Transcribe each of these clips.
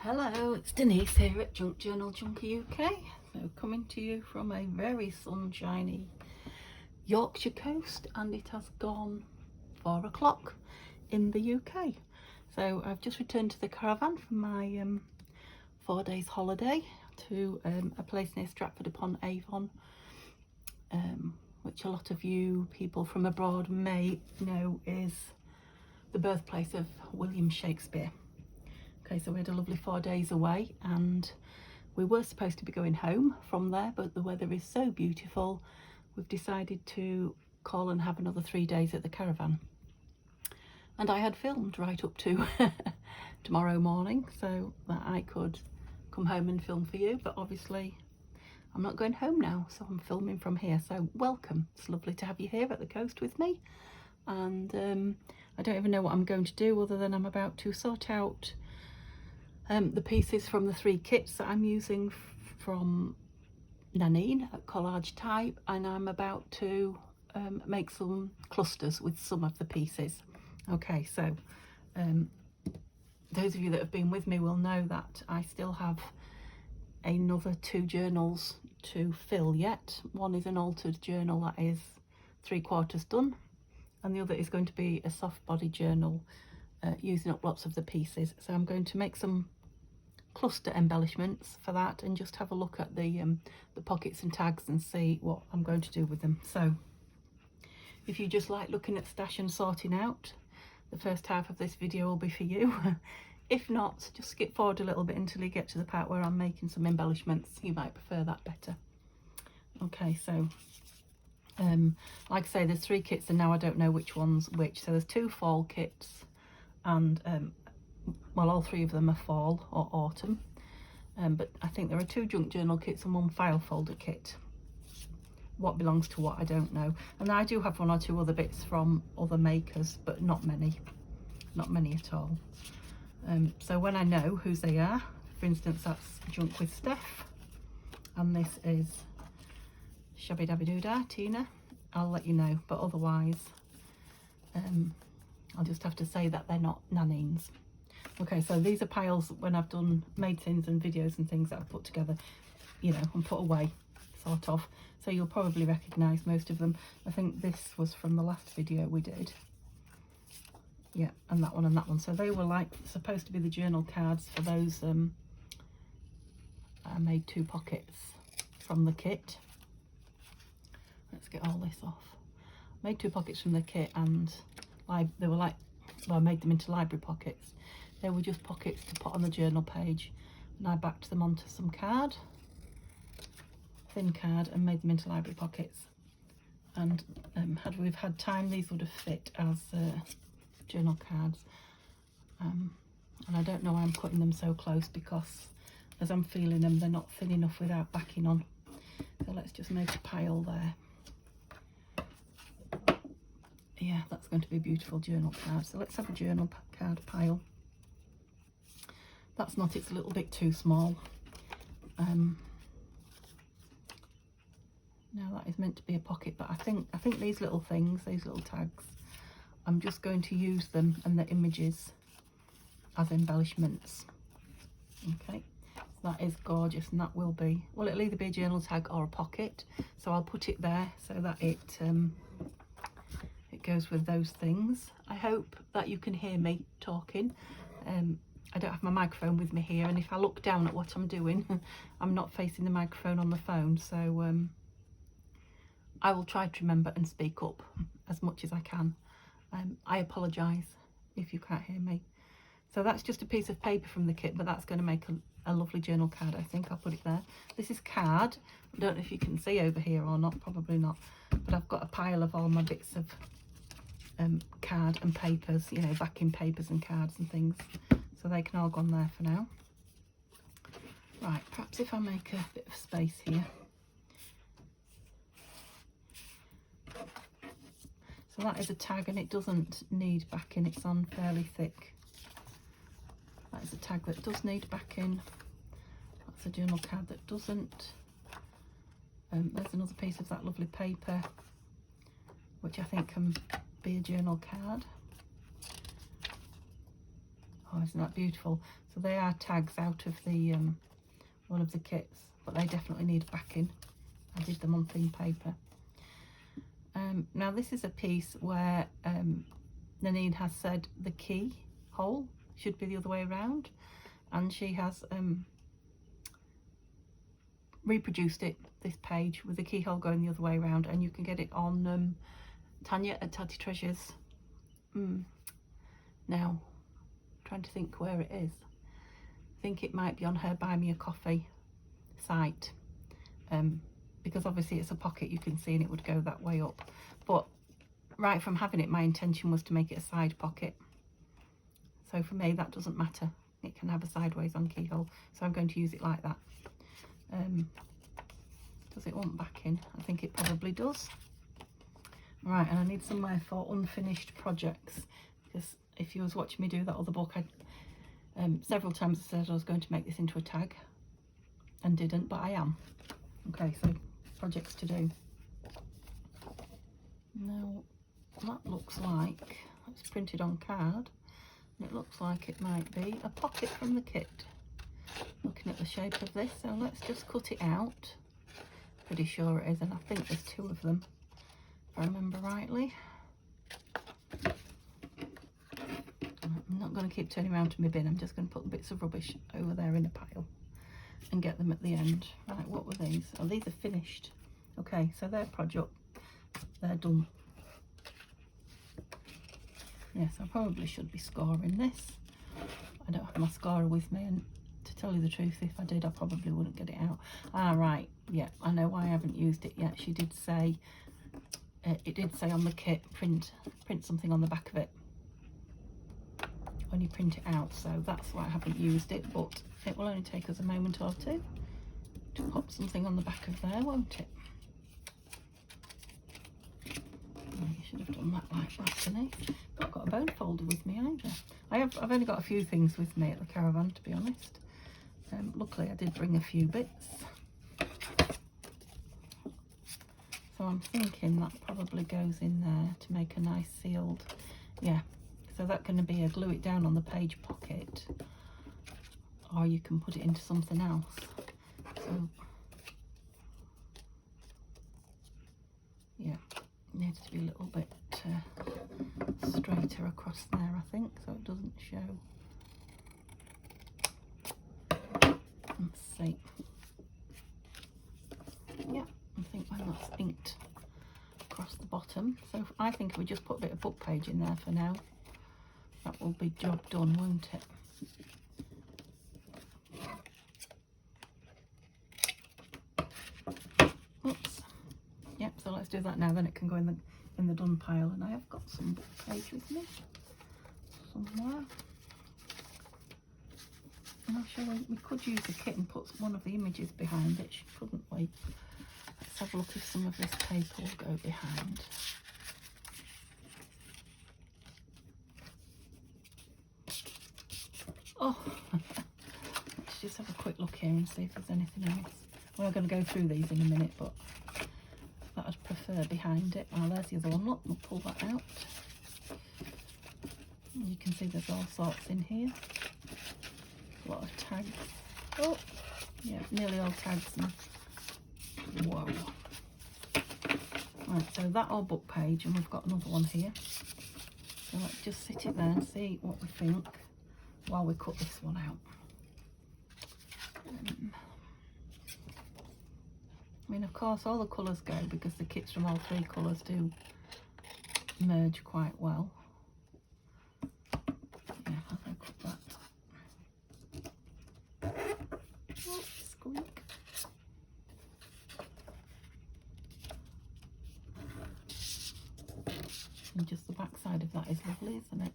Hello, it's Denise here at Junk Journal Junkie UK. So coming to you from a very sunshiny Yorkshire coast, and it has gone 4 o'clock in the UK. So I've just returned to the caravan from my 4 days holiday to a place near Stratford upon Avon, which a lot of you people from abroad may know is the birthplace of William Shakespeare. Okay, so we had a lovely 4 days away, and we were supposed to be going home from there, but the weather is so beautiful, we've decided to call and have another 3 days at the caravan. And I had filmed right up to tomorrow morning so that I could come home and film for you, but obviously I'm not going home now, so I'm filming from here. So welcome, it's lovely to have you here at the coast with me. And I don't even know what I'm going to do other than I'm about to sort out the pieces from the 3 kits that I'm using from Nanine at Collagetype, and I'm about to make some clusters with some of the pieces. Okay, so those of you that have been with me will know that I still have another 2 journals to fill yet. One is an altered journal that is 3/4 done, and the other is going to be a soft body journal using up lots of the pieces. So I'm going to make some cluster embellishments for that and just have a look at the pockets and tags and see what I'm going to do with them. So if you just like looking at stash and sorting out, the first half of this video will be for you. If not, just skip forward a little bit until you get to the part where I'm making some embellishments. You might prefer that better. Okay, so like I say, there's 3 kits and now I don't know which one's which. So there's 2 fall kits, and well, all 3 of them are fall or autumn, but I think there are 2 junk journal kits and 1 file folder kit. What belongs to what, I don't know. And I do have 1 or 2 other bits from other makers, but not many at all. So when I know whose they are, for instance, that's Junk with Steph, and this is Shabby Dabby Doodah Tina, I'll let you know, but otherwise I'll just have to say that they're not Nanines. Okay, so these are piles when I've done made things and videos and things that I've put together, you know, and put away, sort of. So you'll probably recognise most of them. I think this was from the last video we did. Yeah, and that one and that one. So they were like supposed to be the journal cards for those. I made 2 pockets from the kit. Let's get all this off. Made 2 pockets from the kit, and they were like, well, I made them into library pockets. They were just pockets to put on the journal page, and I backed them onto some card, thin card, and made them into library pockets. And had we've had time, these would have fit as journal cards. And I don't know why I'm cutting them so close, because as I'm feeling them, they're not thin enough without backing on. So let's just make a pile there. Yeah, that's going to be a beautiful journal card. So let's have a journal card pile. That's not, it's a little bit too small. Now that is meant to be a pocket, but I think these little things, these little tags, I'm just going to use them and the images as embellishments. Okay, so that is gorgeous, and that will be, well, it'll either be a journal tag or a pocket, so I'll put it there so that it goes with those things. I hope that you can hear me talking. I don't have my microphone with me here, and if I look down at what I'm doing, I'm not facing the microphone on the phone, so I will try to remember and speak up as much as I can. I apologise if you can't hear me. So that's just a piece of paper from the kit, but that's going to make a lovely journal card. I think I'll put it there. This is card. I don't know if you can see over here or not, probably not, but I've got a pile of all my bits of card and papers, you know, backing papers and cards and things, so they can all go on there for now. Right, perhaps if I make a bit of space here. So that is a tag, and it doesn't need backing, it's on fairly thick. That is a tag that does need backing. That's a journal card that doesn't. There's another piece of that lovely paper, which I think can be a journal card. Oh isn't that beautiful? So they are tags out of the one of the kits, but they definitely need backing. I did them on thin paper. Now this is a piece where Nanine has said the key hole should be the other way around, and she has reproduced it, this page, with the keyhole going the other way around, and you can get it on Tanya at Tatty Treasures. Now, trying to think where it is. I think it might be on her Buy Me a Coffee site, because obviously it's a pocket, you can see, and it would go that way up. But right from having it, my intention was to make it a side pocket. So for me, that doesn't matter. It can have a sideways on keyhole, so I'm going to use it like that. Does it want backing? I think it probably does. Right, and I need somewhere for unfinished projects, because if you was watching me do that other book, I several times I said I was going to make this into a tag and didn't, but I am. Okay, so projects to do. Now that looks like it's printed on card, and it looks like it might be a pocket from the kit. Looking at the shape of this, so let's just cut it out. Pretty sure it is, and I think there's two of them, if I remember rightly. I'm not going to keep turning around to my bin, I'm just going to put the bits of rubbish over there in a pile and get them at the end. Right, what were these? Oh, these are finished. Okay, so they're project, they're done. Yes, I probably should be scoring this. I don't have my scorer with me, and to tell you the truth, if I did, I probably wouldn't get it out. Ah, right, yeah, I know why I haven't used it yet. She did say, it did say on the kit, print something on the back of it when you print it out, so that's why I haven't used it, but it will only take us a moment or two to pop something on the back of there, won't it? Oh, you should have done that like that, beneath. Not got a bone folder with me either. I've only got a few things with me at the caravan, to be honest. Luckily I did bring a few bits. So I'm thinking that probably goes in there to make a nice sealed, yeah. So that's going to be a glue it down on the page pocket, or you can put it into something else. So yeah, it needs to be a little bit straighter across there, I think, so it doesn't show. Let's see. Yeah, I think when that's inked across the bottom, so I think if we just put a bit of book page in there for now, that will be job done, won't it? Oops. Yep, so let's do that now, then it can go in the done pile. And I have got some book page with me somewhere. I'm not sure, we could use the kit and put one of the images behind it, couldn't we? Let's have a look if some of this paper will go behind. Oh, let's just have a quick look here and see if there's anything else. We're going to go through these in a minute, but that I'd prefer behind it. Oh, there's the other one. Look, we'll pull that out. You can see there's all sorts in here. A lot of tags. Oh, yeah, nearly all tags. And whoa. Right, so that old book page, and we've got another one here. So let's just sit it there and see what we think while we cut this one out. I mean, of course, all the colours go because the kits from all three colours do merge quite well. Yeah, how do I cut that? Oh, squeak. And just the back side of that is lovely, isn't it?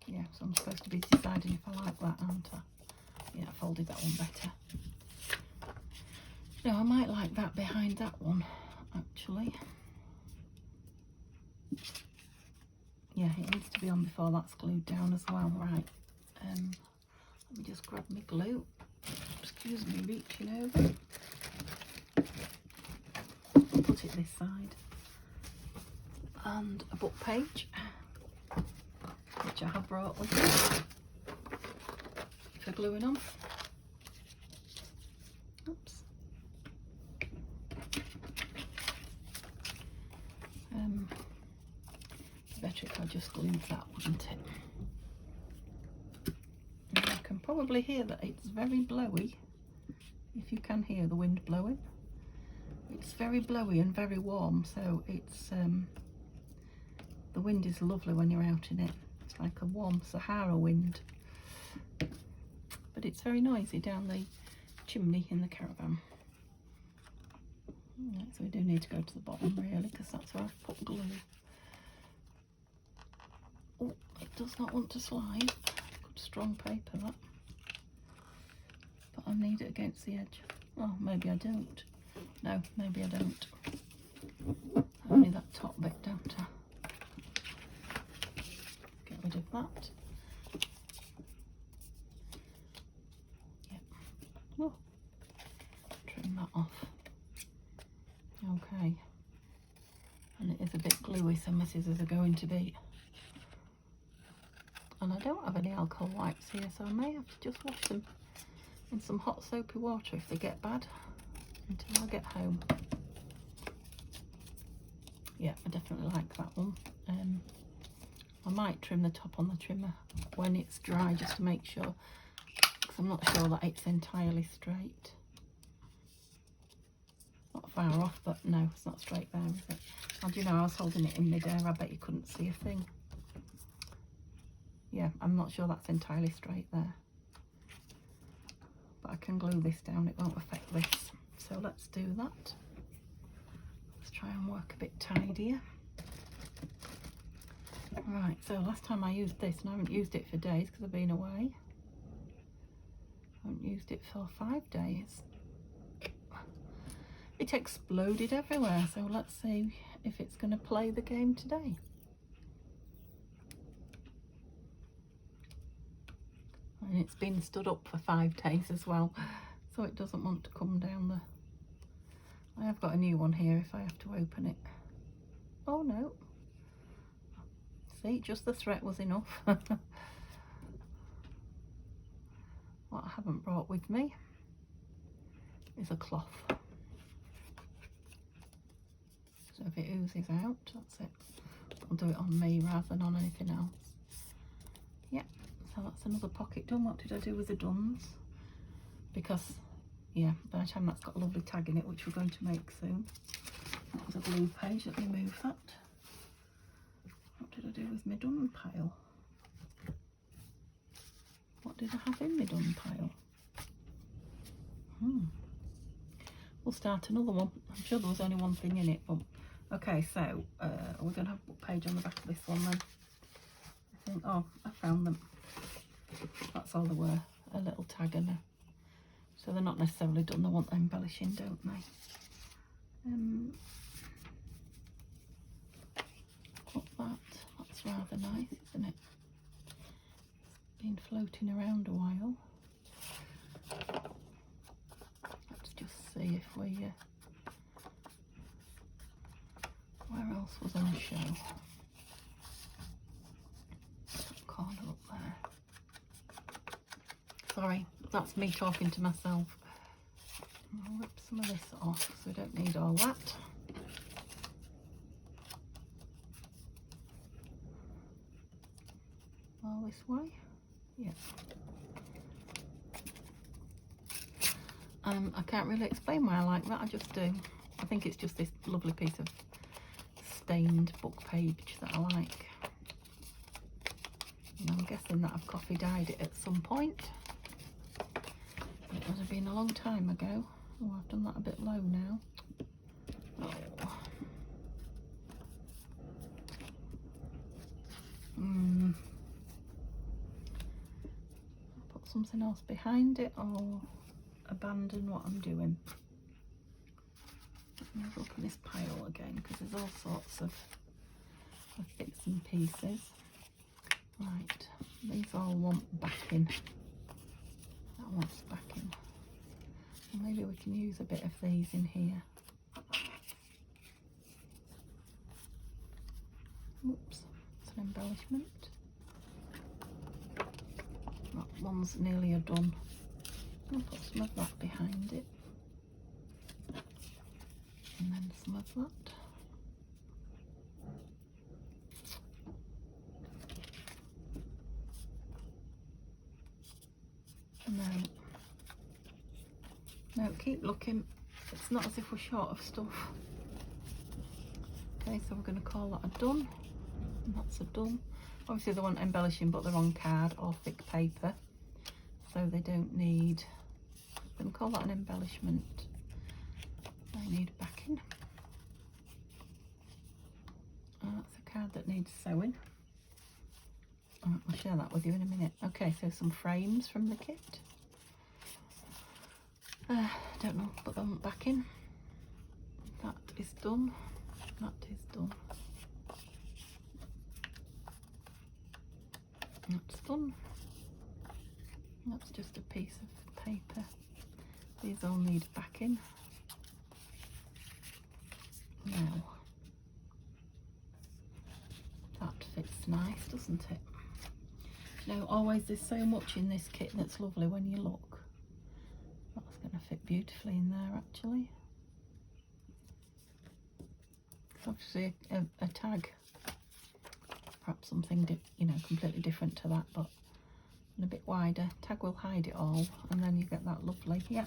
Yeah, so I'm supposed to be deciding if I like that, aren't I? Yeah, I folded that one better. No, I might like that behind that one, actually. Yeah, it needs to be on before that's glued down as well. Right, let me just grab my glue. Excuse me, reaching over. I'll put it this side. And a book page. which I have brought with me for gluing on. Oops. Better if I just glued that, wouldn't it? And I can probably hear that it's very blowy, if you can hear the wind blowing. It's very blowy and very warm, so it's the wind is lovely when you're out in it. It's like a warm Sahara wind, but it's very noisy down the chimney in the caravan. Right, so we do need to go to the bottom really, because that's where I've put glue. Oh, it does not want to slide. Good strong paper that. But I need it against the edge. Oh, maybe I don't. No, maybe I don't. Only that top bit, don't I? Get rid of that. Yep. Oh, trim that off. Okay. And it is a bit gluey, so my scissors are going to be. And I don't have any alcohol wipes here, so I may have to just wash them in some hot soapy water if they get bad until I get home. Yeah, I definitely like that one. I might trim the top on the trimmer when it's dry just to make sure, because I'm not sure that it's entirely straight. Not far off, but no, it's not straight there, is it? And you know, I was holding it in mid-air, I bet you couldn't see a thing. Yeah, I'm not sure that's entirely straight there. But I can glue this down, it won't affect this. So let's do that. Let's try and work a bit tidier. Right, so last time I used this, and I haven't used it for days because I've been away. I haven't used it for 5 days. It exploded everywhere, so let's see if it's going to play the game today. And it's been stood up for 5 days as well, so it doesn't want to come down the... I have got a new one here if I have to open it. Oh no. See, just the thread was enough. What I haven't brought with me is a cloth. So if it oozes out, that's it. I'll do it on me rather than on anything else. Yeah, so that's another pocket done. What did I do with the duns? Because, yeah, by the time that's got a lovely tag in it, which we're going to make soon. That was a blue page, let me move that. What did I do with my dun pile? What did I have in my dun pile? We'll start another one. I'm sure there was only one thing in it, but okay, so we're going to have a book page on the back of this one then. I think, oh, I found them. That's all there were, a little tag and a... So they're not necessarily done, they want embellishing, don't they? Got that. That's rather nice, isn't it? It's been floating around a while. Let's just see if we... where else was on the show? That corner up there. Sorry, that's me talking to myself. I'll rip some of this off so we don't need all that. All this way? Yeah. I can't really explain why I like that, I just do. I think it's just this lovely piece of stained book page that I like. And I'm guessing that I've coffee dyed it at some point. It would have been a long time ago. Oh, I've done that a bit low now. Oh. Put something else behind it or abandon what I'm doing. Let me have a look at this pile again because there's all sorts of bits and pieces. Right, these all want backing. That wants backing. And maybe we can use a bit of these in here. Oops, it's an embellishment. That one's nearly done. I'll put some of that behind it. And then some of that. No, keep looking. It's not as if we're short of stuff. Okay, so we're going to call that a done. And that's a done. Obviously they want embellishing, but they're on card or thick paper, so they don't need, I'm going to call that an embellishment. They need backing. That's a card that needs sewing. I'll share that with you in a minute. Okay, so some frames from the kit. Don't know, but they want backing. That is done. That is done. That's done. That's just a piece of paper. These all need backing. Now, that fits nice, doesn't it? Now, always there's so much in this kit that's lovely when you look. That's going to fit beautifully in there, actually. It's obviously a tag. Perhaps something, you know, completely different to that, but a bit wider. Tag will hide it all, and then you get that lovely, yeah.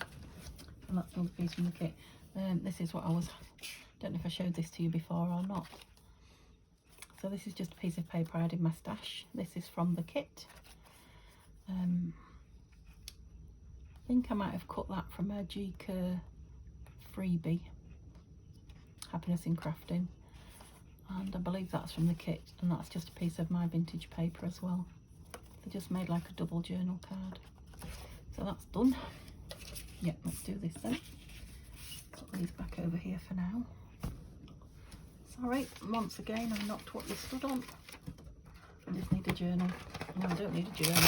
And that's another piece from the kit. This is what I was, don't know if I showed this to you before or not. So this is just a piece of paper I had in my stash. This is from the kit. I think I might have cut that from a G-Kerr freebie, Happiness in Crafting. And I believe that's from the kit, and that's just a piece of my vintage paper as well. They just made like a double journal card. So that's done. Yeah, let's do this then. Put these back over here for now. Sorry, once again I knocked what you stood on. I just need a journal. No, I don't need a journal.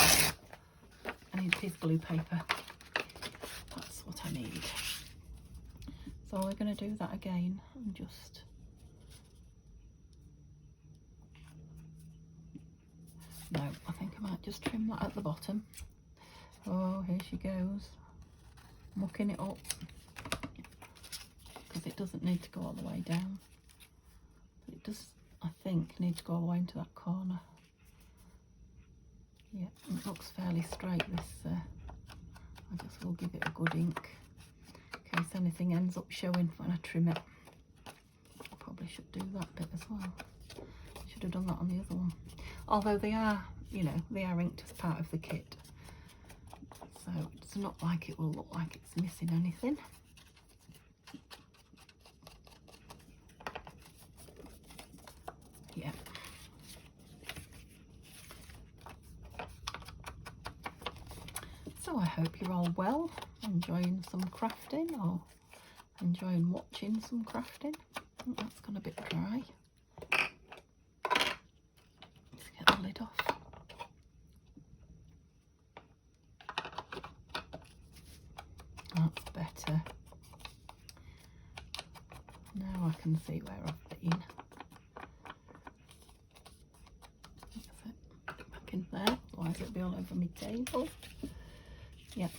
I need a piece of blue paper. That's what I need. So we're going to do that again and just... No, I think I might just trim that at the bottom. Oh, here she goes. Mucking it up. Because it doesn't need to go all the way down. But it does, I think, need to go all the way into that corner. Yeah, it looks fairly straight, this. I just will give it a good ink. In case anything ends up showing when I trim it. I probably should do that bit as well. Should have done that on the other one. Although they are, you know, they are inked as part of the kit. So it's not like it will look like it's missing anything. Yeah. So I hope you're all well, enjoying some crafting or enjoying watching some crafting. I think that's gone a bit dry. Get the lid off. That's better. Now I can see where I've been. That's it. Back in there, otherwise it'll be all over my table. Yep.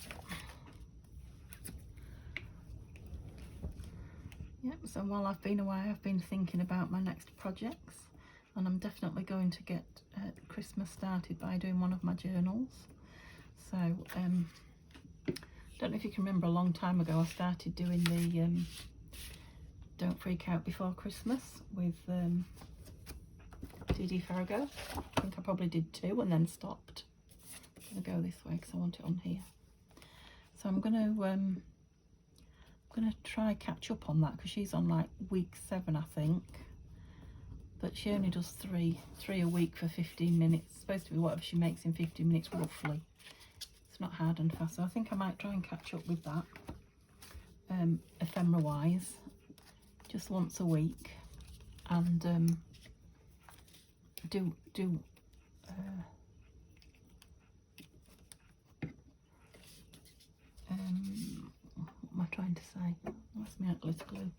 Yep, so while I've been away I've been thinking about my next projects. And I'm definitely going to get Christmas started by doing one of my journals. So, don't know if you can remember, a long time ago I started doing the Don't Freak Out Before Christmas with DD Farrago. I think I probably did 2 and then stopped. I'm going to go this way because I want it on here. So I'm going to try catch up on that because she's on like week 7, I think. But she only does three a week for 15 minutes. It's supposed to be whatever she makes in 15 minutes roughly. It's not hard and fast, so I think I might try and catch up with that, ephemera wise, just once a week, and do what am I trying to say? That's my glitter glue.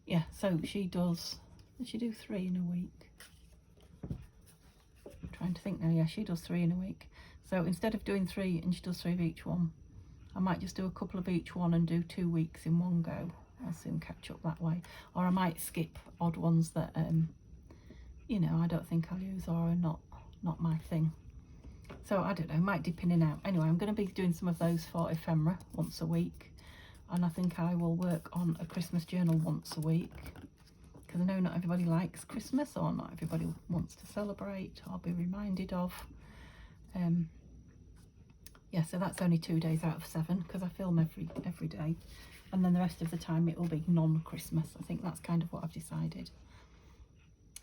Yeah, so she does. She do 3 in a week. I'm trying trying to think now. Yeah, she does 3 in a week. So instead of doing 3 and she does 3 of each one, I might just do a couple of each one and do 2 weeks in one go. I'll soon catch up that way. Or I might skip odd ones that, you know, I don't think I'll use or are not my thing. So I don't know, might dip in and out. Anyway, I'm going to be doing some of those for ephemera once a week. And I think I will work on a Christmas journal once a week. Because I know not everybody likes Christmas, or not everybody wants to celebrate or be reminded of. Yeah, so that's only 2 days out of 7 because I film every day. And then the rest of the time it will be non-Christmas. I think that's kind of what I've decided.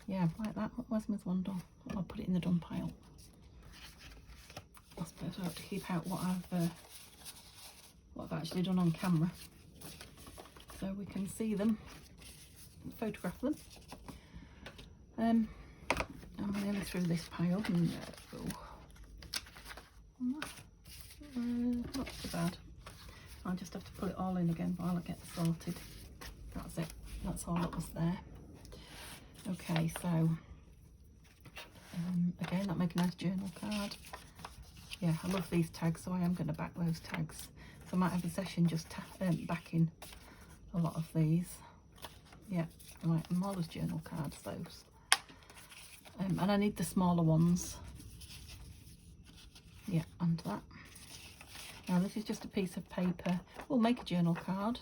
Yeah, like that. Where's my one done? I'll put it in the done pile. I suppose I have to keep out what I've actually done on camera, so we can see them, photograph them. I'm nearly through this pile. Not so bad. I'll just have to put it all in again while I get sorted. That's it. That's all that was there. Okay, so again, that make a nice journal card. Yeah, I love these tags, so I am going to back those tags. So I might have a session just backing a lot of these. Yeah, right, and Mola's journal cards, those. And I need the smaller ones. Yeah, and that. Now this is just a piece of paper. We'll make a journal card,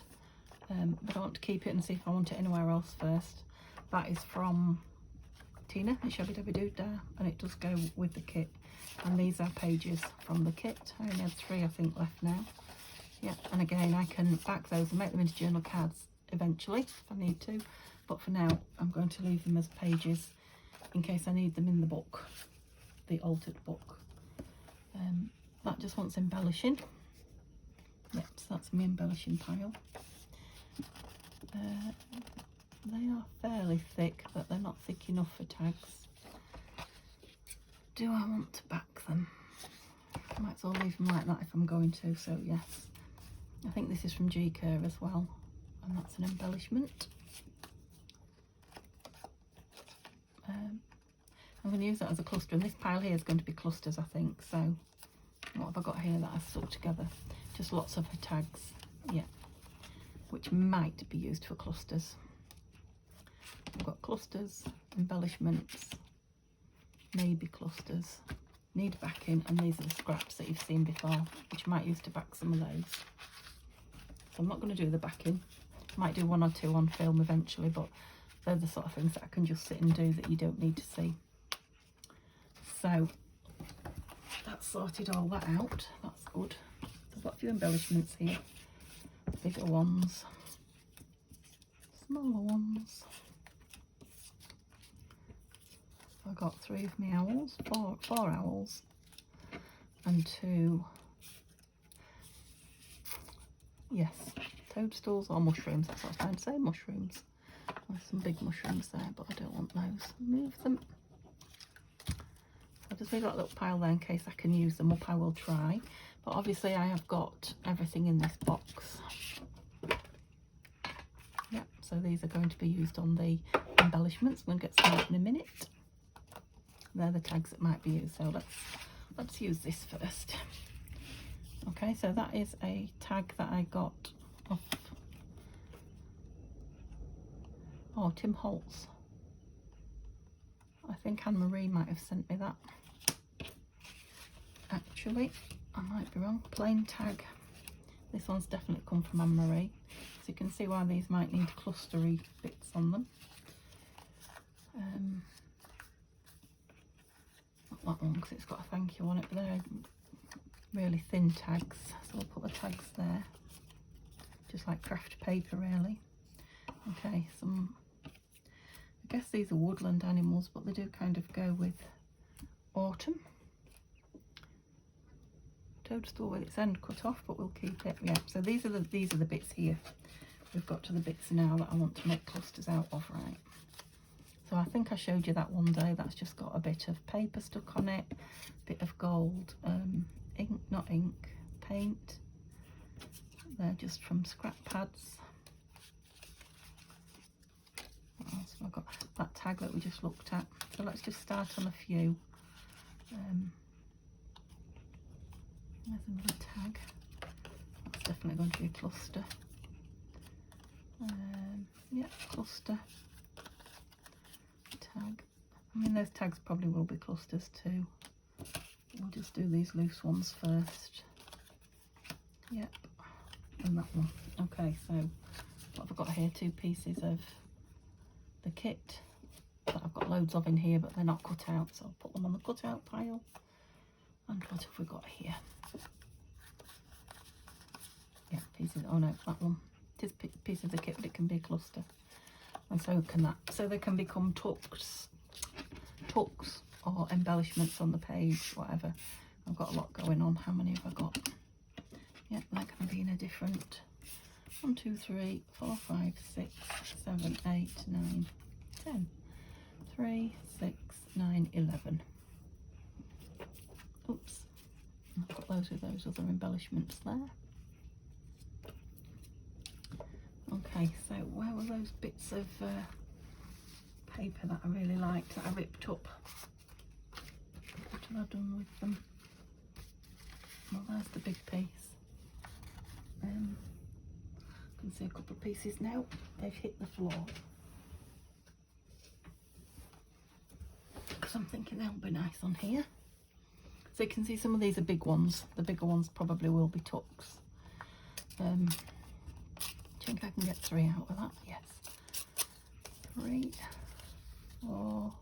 but I want to keep it and see if I want it anywhere else first. That is from Tina at Shabby Dabby Doo Dah, and it does go with the kit. And these are pages from the kit. I only had 3, I think, left now. Yeah, and again, I can back those and make them into journal cards eventually if I need to. But for now, I'm going to leave them as pages in case I need them in the book, the altered book. That just wants embellishing. Yep, so that's my embellishing pile. They are fairly thick, but they're not thick enough for tags. Do I want to back them? I might as well leave them like that if I'm going to, so yes. I think this is from G Kerr as well, and that's an embellishment. I'm going to use that as a cluster, and this pile here is going to be clusters, I think. So what have I got here that I've stuck together? Just lots of her tags, yeah, which might be used for clusters. I've got clusters, embellishments, maybe clusters, need backing, and these are the scraps that you've seen before, which I might use to back some of those. So I'm not going to do the backing. I might do 1 or 2 on film eventually, but they're the sort of things that I can just sit and do that you don't need to see. So that's sorted all that out. That's good. So I've got a few embellishments here, bigger ones, smaller ones. I've got 3 of my owls, four owls, and 2, yes, toadstools or mushrooms. That's what I was trying to say, mushrooms. There's some big mushrooms there, but I don't want those. Move them. I'll just leave that little pile there in case I can use them up. I will try, but obviously I have got everything in this box. Yeah, so these are going to be used on the embellishments. I'm going to get some out in a minute. They're the tags that might be used, so let's use this first. Okay, so that is a tag that I got off Tim Holtz. I think Anne-Marie might have sent me that. Actually, I might be wrong. Plain tag. This one's definitely come from Anne-Marie. So you can see why these might need clustery bits on them. Not that one because it's got a thank you on it, but they're really thin tags. So I'll put the tags there. Just like craft paper, really. Okay, I guess these are woodland animals, but they do kind of go with autumn. Toadstool with its end cut off, but we'll keep it. Yeah, so these are the bits here. We've got to the bits now that I want to make clusters out of, right? So I think I showed you that one day. That's just got a bit of paper stuck on it, a bit of gold, ink, not ink, paint. They're just from scrap pads. What else have I got? That tag that we just looked at. So let's just start on a few. There's another tag. That's definitely going to be a cluster. Yeah, cluster tag. I mean, those tags probably will be clusters too. We'll just do these loose ones first. Yep, and that one. Okay, so what have I got here? 2 pieces of the kit that I've got loads of in here, but they're not cut out, so I'll put them on the cut out pile. And what have we got here? Yeah, pieces. Oh no, that one. It is a piece of the kit, but it can be a cluster, and so can that. So they can become tucks or embellishments on the page, whatever. I've got a lot going on. How many have I got? Yeah, they're going to be in a different 1, 2, 3, 4, 5, 6, 7, 8, 9, 10. 3, 6, 9, 11. Oops, I've got loads of those other embellishments there. Okay, so where were those bits of paper that I really liked that I ripped up? What have I done with them? Well, there's the big piece. I can see a couple of pieces now. They've hit the floor. Because I'm thinking they'll be nice on here. So you can see some of these are big ones. The bigger ones probably will be tucks. Do you think I can get 3 out of that? Yes. 3, 4,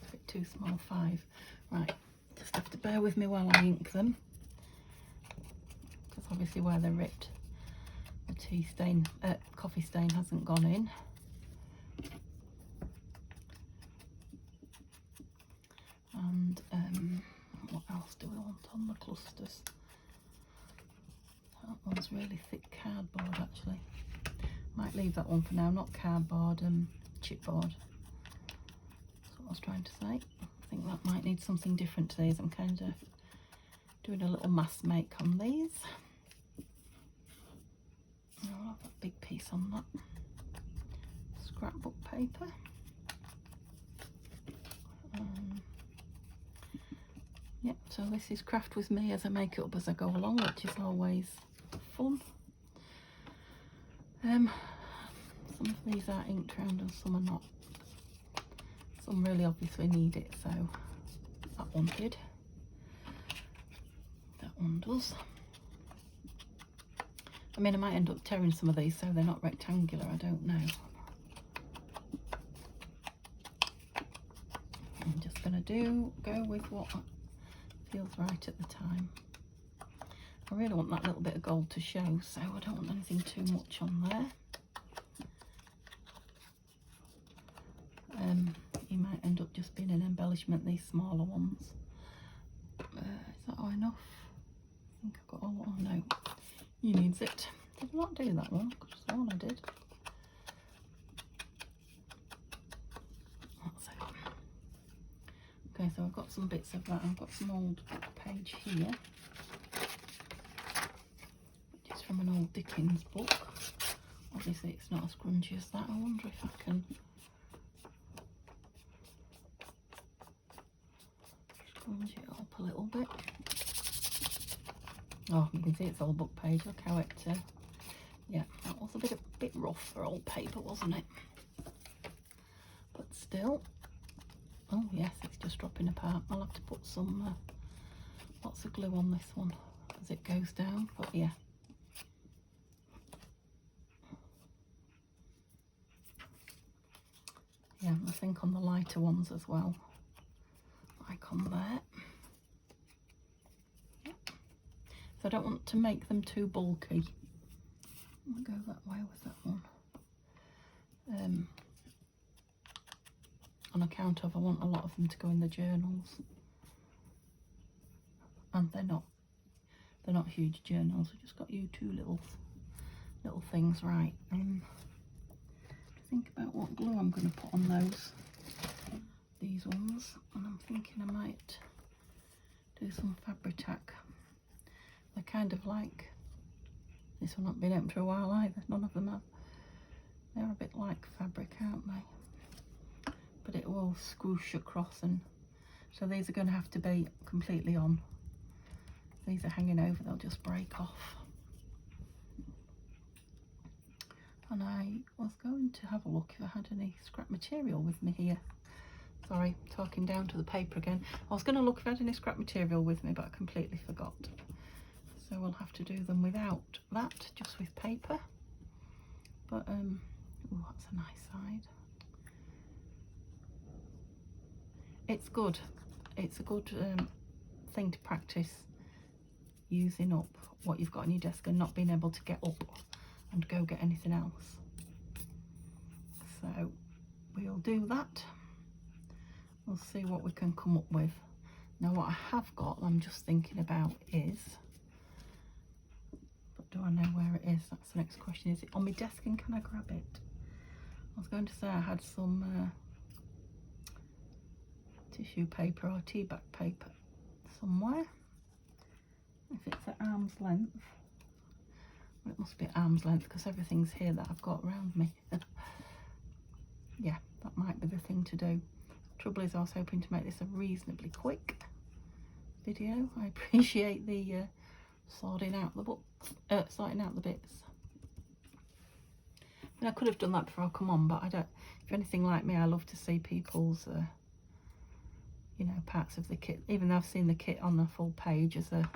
a bit too small, 5. Right, just have to bear with me while I ink them. Because obviously where they're ripped, the tea stain, coffee stain hasn't gone in. And what else do we want on the clusters? That one's really thick cardboard actually. Might leave that one for now, not cardboard, chipboard. That's what I was trying to say. I think that might need something different to these. I'm kind of doing a little mass make on these. I'll have a big piece on that. Scrapbook paper. Yep, so this is craft with me as I make it up as I go along, which is always fun. Some of these are inked round and some are not. Some really obviously need it, so that one did. That one does. I mean, I might end up tearing some of these so they're not rectangular, I don't know. I'm just going to go with what feels right at the time. I really want that little bit of gold to show, so I don't want anything too much on there. You might end up just being an embellishment, these smaller ones. Is that all enough? I think I've got all, oh no, you needs it. Did I not do that one? I could have sworn I did. That's it. Okay, so I've got some bits of that. I've got some old page here, which is from an old Dickens book. Obviously it's not as grungy as that. I wonder if I can scrunch it up a little bit. Oh, you can see it's old book page. Look how it, yeah, that was a bit rough for old paper, wasn't it? But still, oh yes, it's just dropping apart. I'll have to put some lots of glue on this one as it goes down, but yeah. Yeah, I think on the lighter ones as well, like on there. Yep. So I don't want to make them too bulky. I'll go that way with that one. On account of I want a lot of them to go in the journals, and they're not huge journals. I've just got you 2 little things, right? Think about what glue I'm going to put on these ones, and I'm thinking I might do some Fabri-Tac. They're kind of like, this one not been open for a while either, none of them have. They're a bit like fabric, aren't they? But it will swoosh across and So these are going to have to be completely on. These are hanging over, they'll just break off. And I was going to have a look if I had any scrap material with me here. Sorry, talking down to the paper again. I was going to look if I had any scrap material with me, but I completely forgot. So we'll have to do them without that, just with paper. But, oh, that's a nice side. It's good. It's a good thing to practice using up what you've got on your desk and not being able to get up and go get anything else. So we'll do that. We'll see what we can come up with. Now what I have got, I'm just thinking about is, but do I know where it is? That's the next question. Is it on my desk and can I grab it? I was going to say I had some tissue paper or tea bag paper somewhere. If it's at arm's length, well, it must be at arm's length because everything's here that I've got around me. Yeah, that might be the thing to do. Trouble is, I was hoping to make this a reasonably quick video. I appreciate the sorting out the bits. I mean, I could have done that before I come on, but I don't. If you're anything like me, I love to see people's you know, parts of the kit, even though I've seen the kit on the full page as a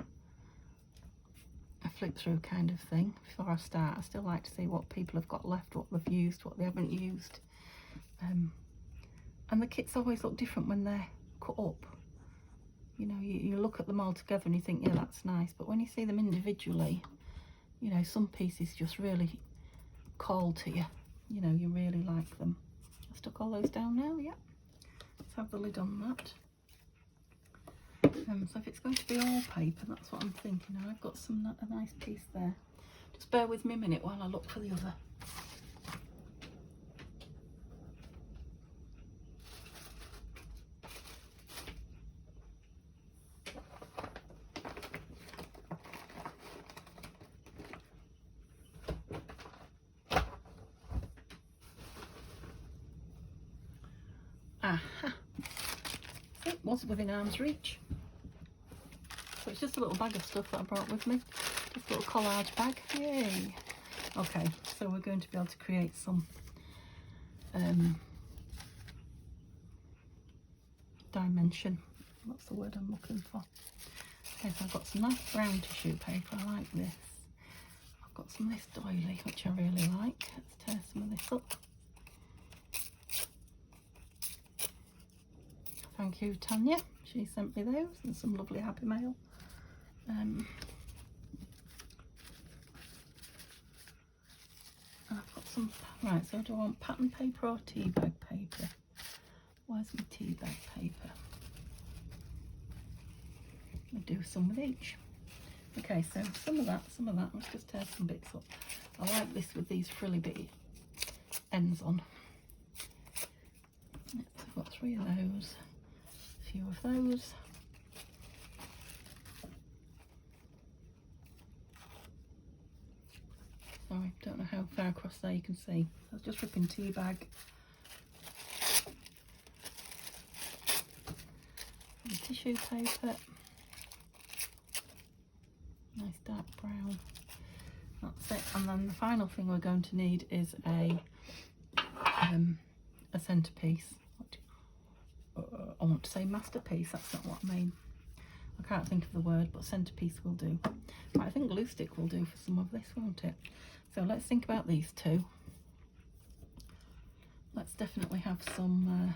flip through kind of thing before I start. I still like to see what people have got left, what they've used, what they haven't used. And the kits always look different when they're cut up. You know, you look at them all together and you think, yeah, that's nice, but when you see them individually, you know, some pieces just really call to you. You know, you really like them. I stuck all those down now, yeah. Let's have the lid on that. So if it's going to be all paper, that's what I'm thinking. I've got a nice piece there. Just bear with me a minute while I look for the other. Aha! It was within arm's reach. So it's just a little bag of stuff that I brought with me. Just a little collage bag. Yay! Okay, so we're going to be able to create some dimension. What's the word I'm looking for? Okay, so I've got some nice brown tissue paper. I like this. I've got some of this doily, which I really like. Let's tear some of this up. Thank you, Tanya. She sent me those and some lovely happy mail. I've got some, right, so do I want pattern paper or tea bag paper? Where's my tea bag paper? I'll do some with each. Okay, so some of that. Let's just tear some bits up. I like this with these frilly bitty ends on. Yep, so I've got 3 of those. Few of those. Sorry, don't know how far across there you can see. I was just ripping tea bag. And tissue paper. Nice dark brown. That's it. And then the final thing we're going to need is a centerpiece. I want to say masterpiece, that's not what I mean. I can't think of the word, but centerpiece will do. Right, I think glue stick will do for some of this, won't it? So let's think about these two. Let's definitely have some,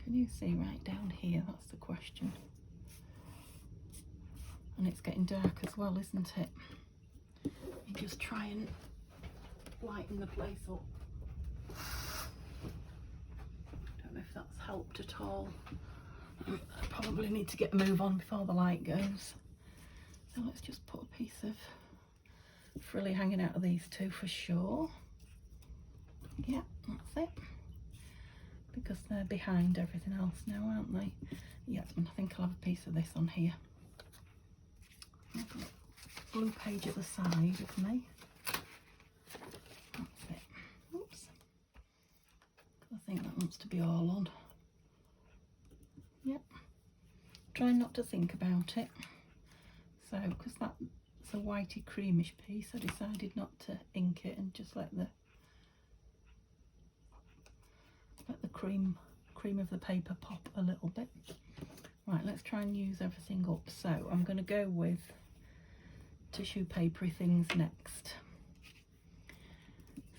can you see right down here? That's the question. And it's getting dark as well, isn't it? You just try and lighten the place up. Don't know if that's helped at all. I probably need to get a move on before the light goes. So let's just put a piece of frilly hanging out of these two for sure. Yeah, that's it. Because they're behind everything else now, aren't they? Yeah, I think I'll have a piece of this on here. I've got a blue page at the side of me. That's it. Oops. I think that wants to be all on. trying not to think about it. So, because that's a whitey creamish piece, I decided not to ink it and just let the cream of the paper pop a little bit. Right, let's try and use everything up. So I'm going to go with tissue papery things next.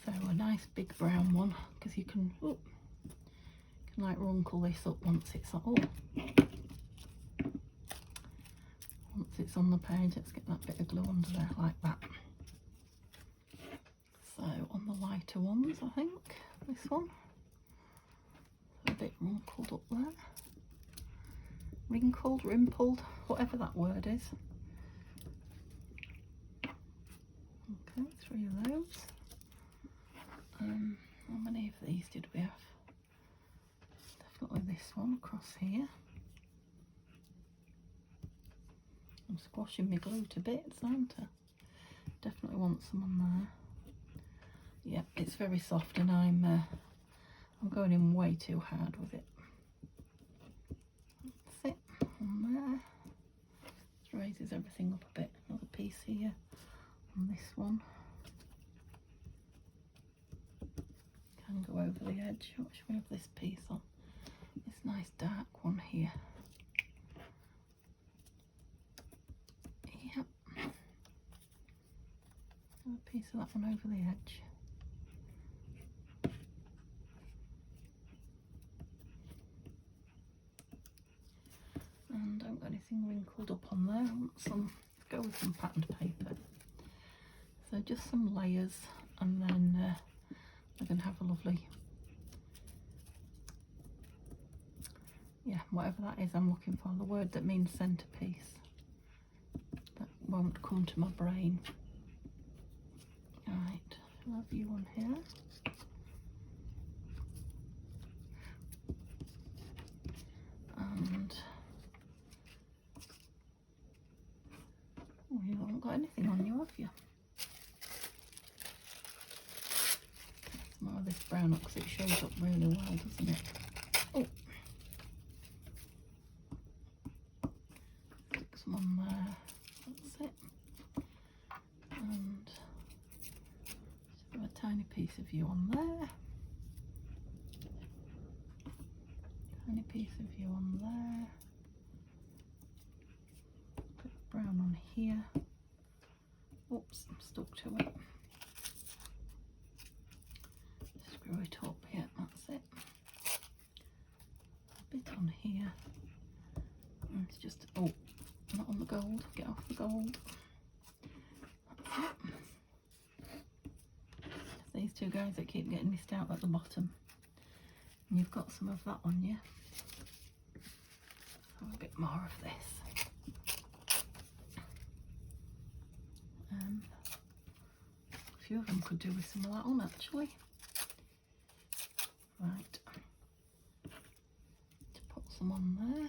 So a nice big brown one, because you can like runkle this up once it's on the page. Let's get that bit of glue under there like that. So on the lighter ones, I think this one, a bit wrinkled up there, wrinkled, rimpled, whatever that word is. Okay, 3 of those. How many of these did we have? Definitely this one across here. I'm squashing my glue to bits, aren't I? Definitely want some on there. Yep, it's very soft, and I'm going in way too hard with it. That's it, on there. Just raises everything up a bit. Another piece here on this one. Can go over the edge. What should we have this piece on? This nice dark one here. Yep. Another piece of that one over the edge. And I haven't got anything wrinkled up on there. I want some, go with some patterned paper. So just some layers, and then we're going to have a lovely, whatever that is I'm looking for, the word that means centrepiece. That won't come to my brain. Right, I'll have you on here. And you haven't got anything on you, have you? More of this brown up because it shows up really well, doesn't it? Oh, stick some on there. That's it. And just have a tiny piece of you on there. Tiny piece of you on there. Bit of brown on here. Oops, I'm stuck to it. Screw it up, yeah, that's it. A bit on here. And it's just, oh, not on the gold, get off the gold. That's it. It's these two guys that keep getting missed out at the bottom. And you've got some of that on you. So a bit more of this. A few of them could do with some of that on actually. Right, to put some on there.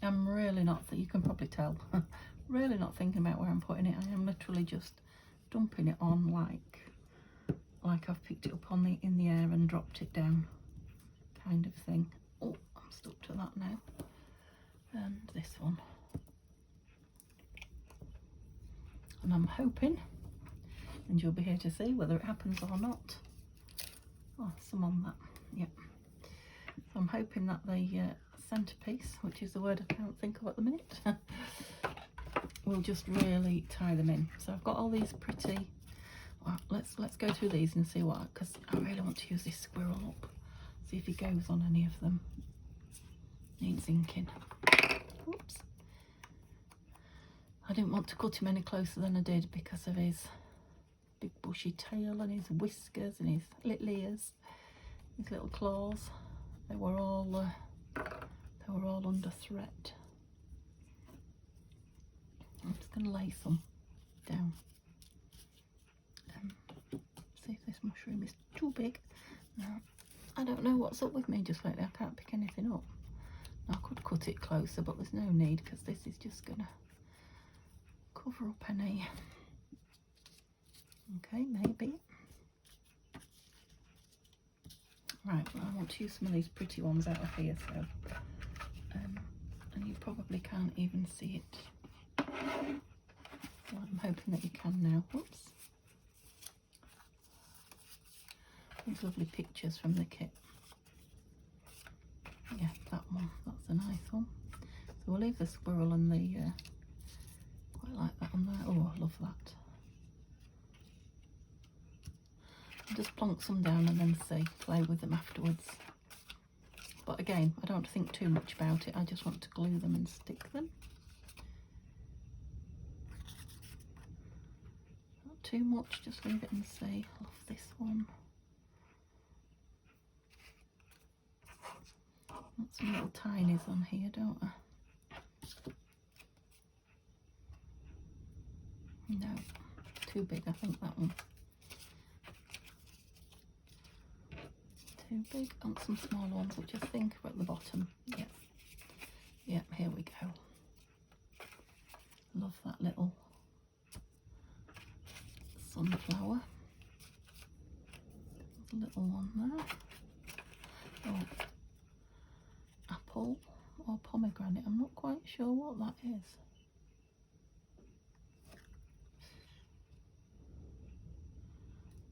I'm really not, you can probably tell, really not thinking about where I'm putting it. I am literally just dumping it on like I've picked it up in the air and dropped it down, kind of thing. Oh, I'm stuck to that now. And this one. And I'm hoping, and you'll be here to see whether it happens or not. Oh, some on that, yep. So I'm hoping that the centrepiece, which is the word I can't think of at the minute, will just really tie them in. So I've got all these pretty, well, let's go through these and see what, because I really want to use this squirrel up, see if he goes on any of them. Needs inking. Oops. I didn't want to cut him any closer than I did because of his big bushy tail and his whiskers and his little ears, his little claws. They were all under threat. I'm just going to lay some down. See if this mushroom is too big. No, I don't know what's up with me just lately. I can't pick anything up. I could cut it closer, but there's no need because this is just going to cover up any. Okay, maybe. Right, well, I want to use some of these pretty ones out of here, so probably can't even see it. Well, I'm hoping that you can now. Whoops. These lovely pictures from the kit. Yeah, that one. That's a nice one. So we'll leave the squirrel and the quite like that on there. Oh, I love that. I'll just plonk some down and then see, play with them afterwards. But again, I don't think too much about it. I just want to glue them and stick them. Not too much, just leave it and see. I love this one. Got some little tinies on here, don't I? No, too big, I think that one. Too big. And some smaller ones, which I think are at the bottom. Yep. Yep, here we go. Love that little sunflower. There's a little one there. Oh, apple or pomegranate. I'm not quite sure what that is.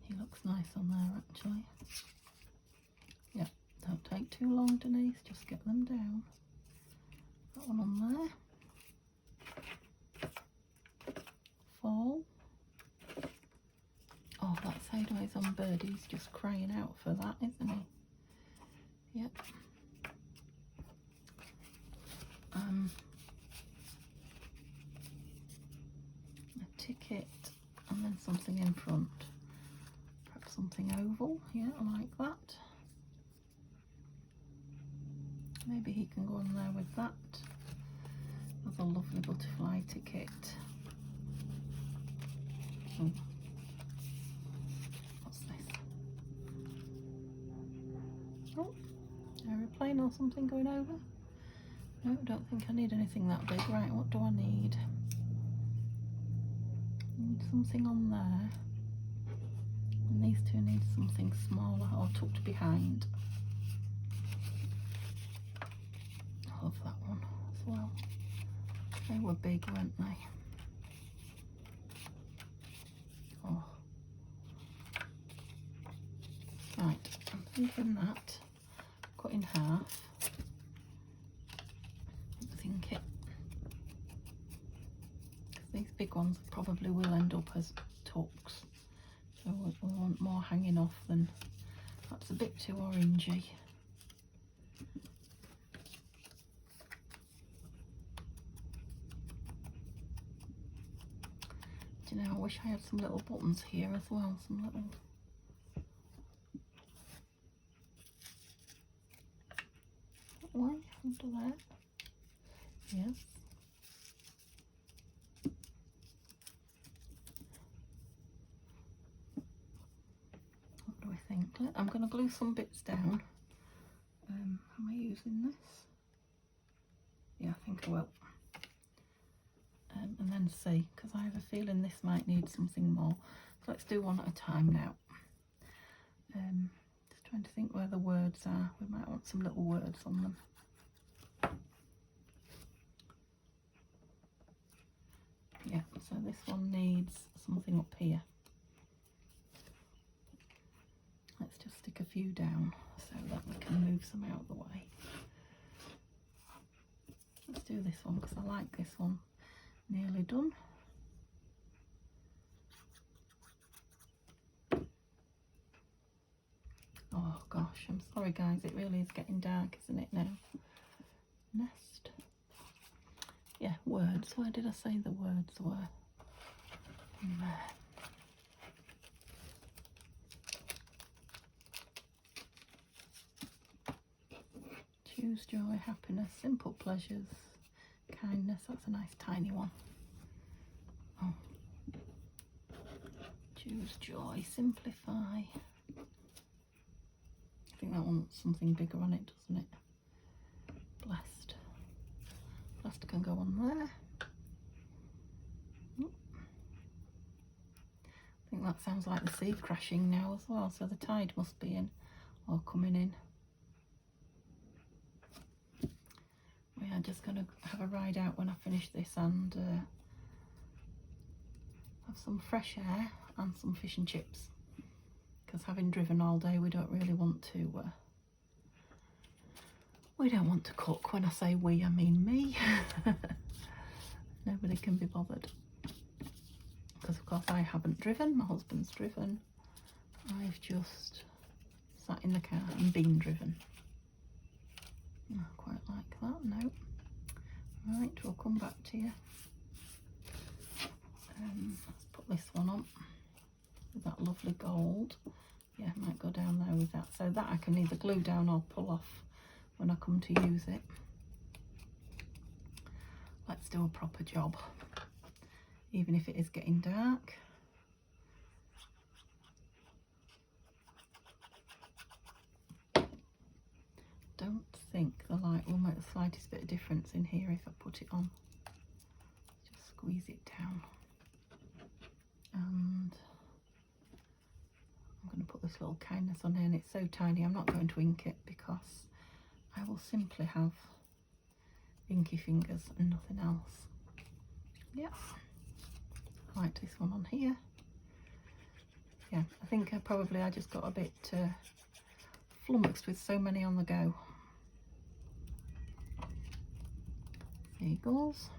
He looks nice on there actually. Yep, don't take too long, Denise, just get them down. That one on there. Fall. Oh, that sideways on birdie's just crying out for that, isn't he? Yep. A ticket and then something in front. Perhaps something oval, yeah, I like that. Maybe he can go on there with that. There's a lovely butterfly ticket. Oh. What's this? Oh, aeroplane or something going over? No, don't think I need anything that big. Right, what do I need? Need something on there. And these two need something smaller or tucked behind. I love that one as well. They were big, weren't they? Oh. Right, I'm thinking that. Cut in half. Think it. These big ones probably will end up as tucks. So we want more hanging off than, that's a bit too orangey. Do you know, I wish I had some little buttons here as well, some little... Why under there? Yes. What do we think? I'm going to glue some bits down. Am I using this? Yeah, I think I will. And then see, because I have a feeling this might need something more. So let's do one at a time now. Just trying to think where the words are. We might want some little words on them. Yeah, so this one needs something up here. Let's just stick a few down so that we can move some out of the way. Let's do this one because I like this one. Nearly done. Oh gosh, I'm sorry guys, it really is getting dark, isn't it now? Nest. Yeah, words. Where did I say the words were? In there. Choose joy, happiness, simple pleasures, kindness. That's a nice tiny one. Oh. Choose joy, simplify. I think that one wants something bigger on it, doesn't it? Blessed. Blessed can go on there. I think that sounds like the sea crashing now as well, so the tide must be in or coming in. We had just going to have a ride out when I finish this and have some fresh air and some fish and chips, because having driven all day we don't really want to cook. When I say we, I mean me. Nobody can be bothered, because of course I haven't driven, my husband's driven. I've just sat in the car and been driven. Not quite like that, no. Right, we'll come back to you. Let's put this one on with that lovely gold. Yeah, might go down there with that, so that I can either glue down or pull off when I come to use it. Let's do a proper job, even if it is getting dark. Don't think the light will make the slightest bit of difference in here if I put it on. Just squeeze it down. And I'm going to put this little kindness on here, and it's so tiny I'm not going to ink it because I will simply have inky fingers and nothing else. Yeah, I like this one on here. Yeah, I think I just got a bit flummoxed with so many on the go. Eagles.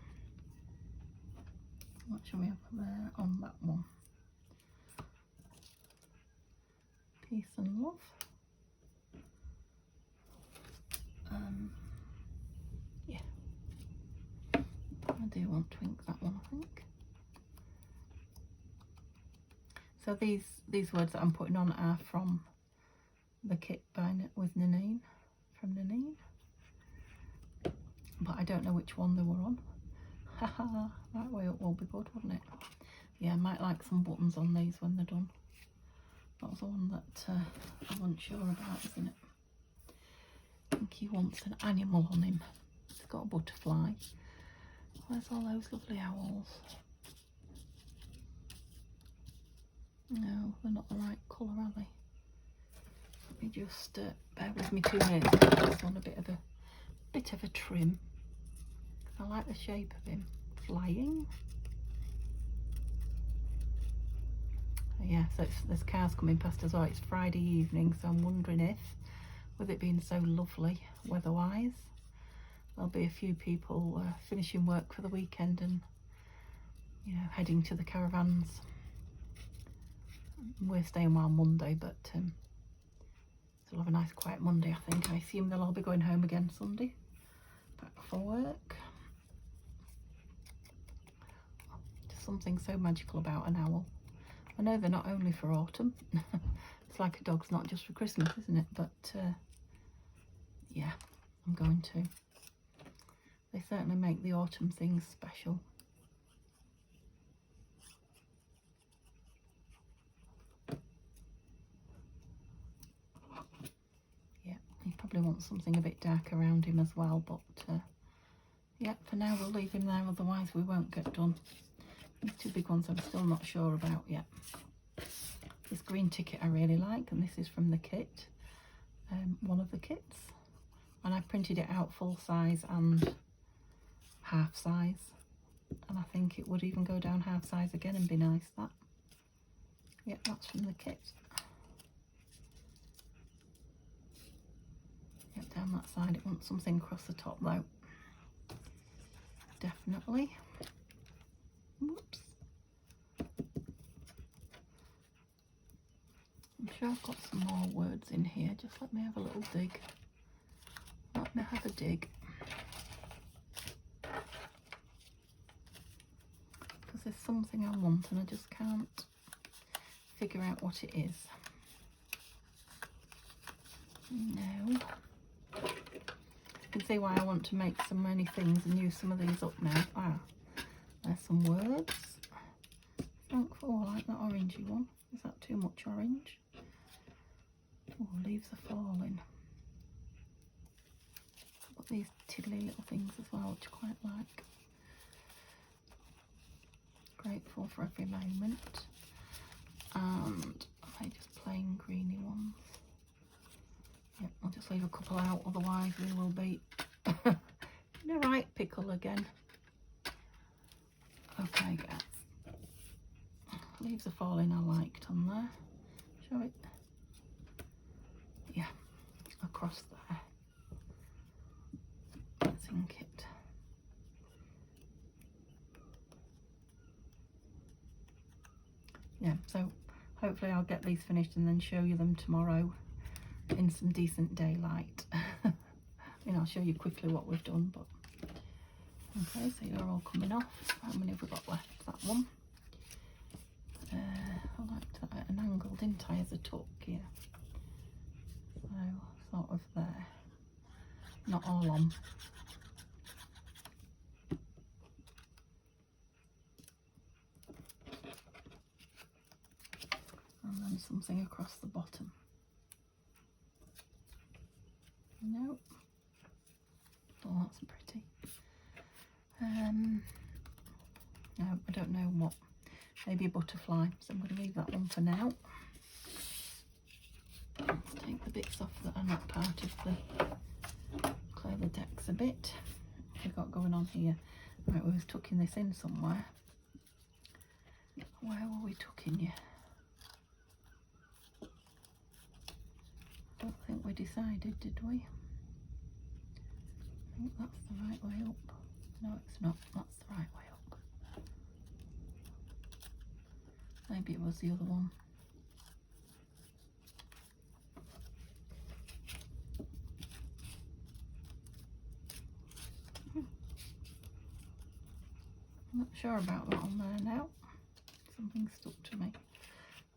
What shall we have there on that one? Peace and love. Yeah, I do want to ink that one, I think. So these words that I'm putting on are from the kit with Nanine, from Nanine, but I don't know which one they were on. Haha, that way it will be good, wouldn't it? Yeah, I might like some buttons on these when they're done. That was the one that I wasn't sure about, isn't it? I think he wants an animal on him. He's got a butterfly. Where's all those lovely owls? No, they're not the right colour, are they? Let me just bear with me 2 minutes. I'll give this one a bit of a trim. I like the shape of him flying. Yeah, so there's cars coming past as well. It's Friday evening, so I'm wondering if, with it being so lovely weather-wise, there'll be a few people finishing work for the weekend and, you know, heading to the caravans. We're staying while Monday, but so we'll have a nice quiet Monday, I think. I assume they'll all be going home again Sunday, back for work. Just something so magical about an owl. I know they're not only for autumn. It's like a dog's not just for Christmas, isn't it? But yeah, I'm going to. They certainly make the autumn things special. Yeah, you probably want something a bit dark around him as well, but yeah, for now we'll leave him there, otherwise we won't get done. These 2 big ones I'm still not sure about yet. This green ticket I really like, and this is from the kit, one of the kits, and I printed it out full size and half size, and I think it would even go down half size again and be nice, that. Yep, that's from the kit. Yep, down that side it wants something across the top though. Definitely. Whoops. I'm sure I've got some more words in here. Just let me have a little dig. Let me have a dig. Because there's something I want and I just can't figure out what it is. No. You can see why I want to make so many things and use some of these up now. Ah, there's some words. Oh, I like that orangey one. Is that too much orange? Oh, leaves are falling. I've got these tiddly little things as well, which I quite like. Grateful for every moment. And are they just plain greeny ones? Yep, I'll just leave a couple out, otherwise we will be a right pickle again. Okay, guys. Leaves are falling I liked on there. Show it. Yeah, across there. Let's ink it. Yeah, so hopefully I'll get these finished and then show you them tomorrow in some decent daylight. I mean, I'll show you quickly what we've done, but okay, so you're all coming off. How many have we got left? That one. I liked that at an angle, didn't I, as a tuck? Yeah. So sort of there. Not all on. And then something across the bottom. Nope. Oh, that's pretty. No, I don't know what. Maybe a butterfly, so I'm going to leave that one for now. Let's take the bits off that are not part of the, clear the decks a bit. What have we got going on here? Right, we was tucking this in somewhere. Where were we tucking you? Don't think we decided, did we? I think that's the right way up. No, it's not. That's the right way up. Maybe it was the other one. I'm not sure about that on there now. Something stuck to me.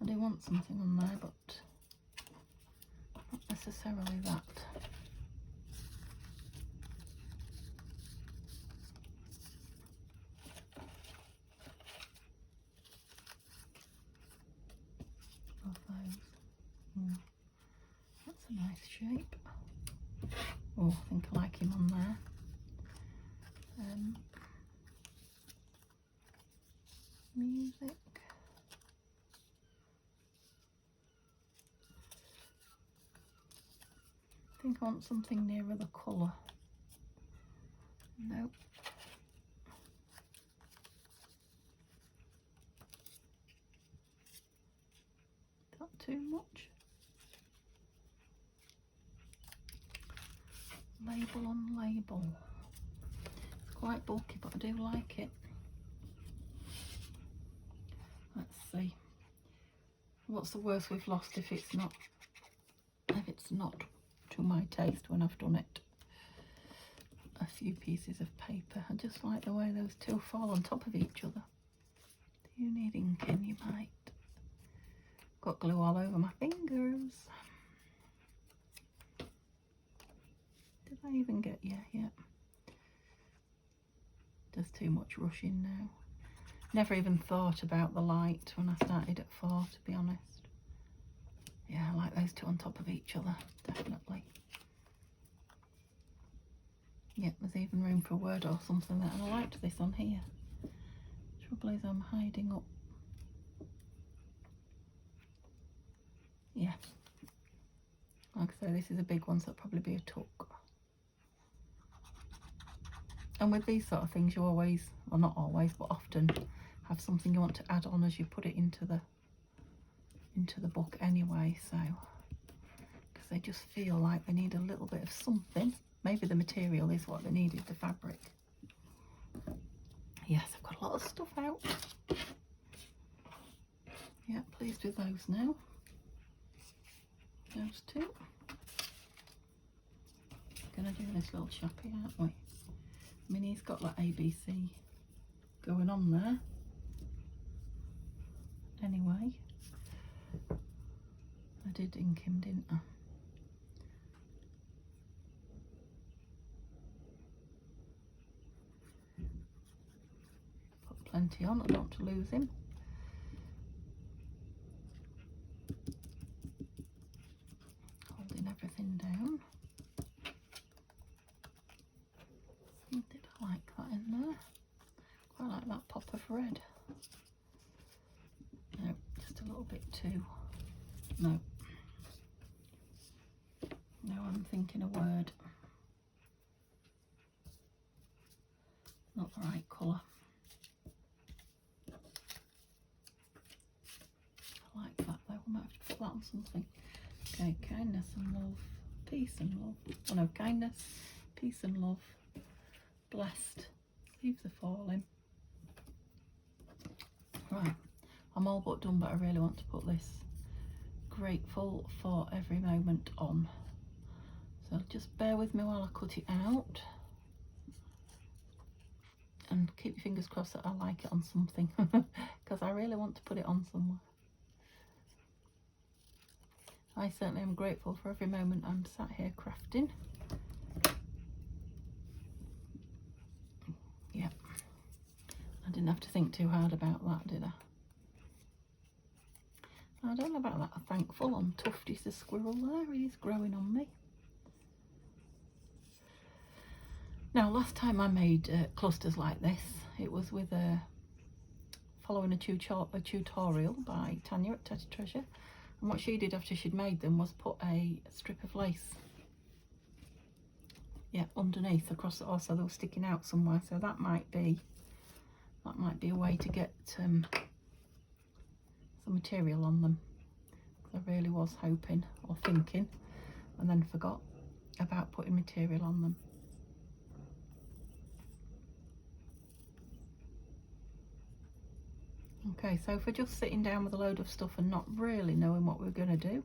I do want something on there, but not necessarily that. Of those. That's a nice shape. Oh, I think I like him on there. Music. I think I want something nearer the colour. Nope. Is that too much? Label on label. It's quite bulky, but I do like it. Let's see. What's the worst we've lost if it's not to my taste when I've done it? A few pieces of paper. I just like the way those two fall on top of each other. Do you need inking? You might. Got glue all over my fingers. Did I even get you? Yeah. There's too much rushing now. Never even thought about the light when I started at 4, to be honest. Yeah, I like those two on top of each other, definitely. Yep, there's even room for a word or something there. And I liked this on here. Trouble is I'm hiding up. Yeah. Like I say, this is a big one, so it'll probably be a tuck. And with these sort of things, you always, well not always, but often have something you want to add on as you put it into the book anyway, so because they just feel like they need a little bit of something. Maybe the material is what they needed, the fabric. Yes, I've got a lot of stuff out. Yeah, pleased with those now. Those two. Gonna do this little chappy, aren't we? I mean, he's got that ABC going on there. Anyway, I did ink him, didn't I? Put plenty on, I don't want to lose him. Holding everything down. Did I like that in there? Quite like that pop of red. No, just a little bit too. No. No, I'm thinking a word. Not the right colour. I like that though, I might have to put that on something. Okay, kindness and love, peace and love. Oh no, kindness, peace and love, blessed, leaves are falling. Right, I'm all but done, but I really want to put this grateful for every moment on. So just bear with me while I cut it out. And keep your fingers crossed that I like it on something, because I really want to put it on somewhere. I certainly am grateful for every moment I'm sat here crafting. Yeah, I didn't have to think too hard about that, did I? I don't know about that. I'm thankful on Tufty's the squirrel there. He's growing on me. Now, last time I made clusters like this, it was with following a tutorial by Tanya at Tatty Treasure. And what she did after she'd made them was put a strip of lace, yeah, underneath across the, also they were sticking out somewhere. So that might be a way to get some material on them. I really was hoping or thinking, and then forgot about putting material on them. Okay, so for just sitting down with a load of stuff and not really knowing what we're going to do,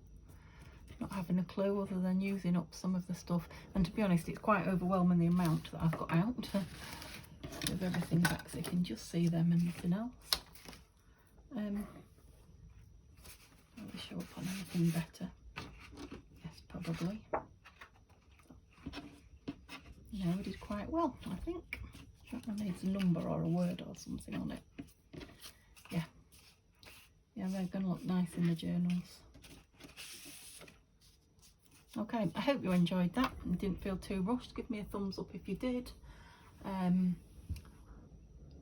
not having a clue other than using up some of the stuff, and to be honest it's quite overwhelming the amount that I've got out with everything back so you can just see them and nothing else. Probably show up on anything better. Yes, probably. Yeah, we did quite well, I think. That needs a number or a word or something on it. Yeah, they're going to look nice in the journals. Okay, I hope you enjoyed that and didn't feel too rushed. Give me a thumbs up if you did.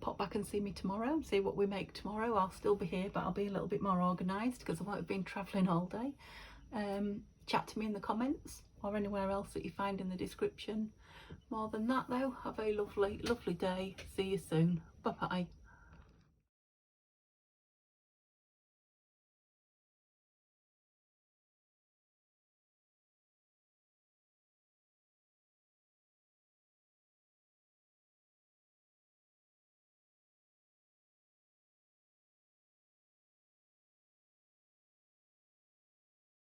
Pop back and see me tomorrow, see what we make tomorrow. I'll still be here, but I'll be a little bit more organised because I won't have been travelling all day. Chat to me in the comments or anywhere else that you find in the description. More than that though, have a lovely, lovely day. See you soon. Bye bye.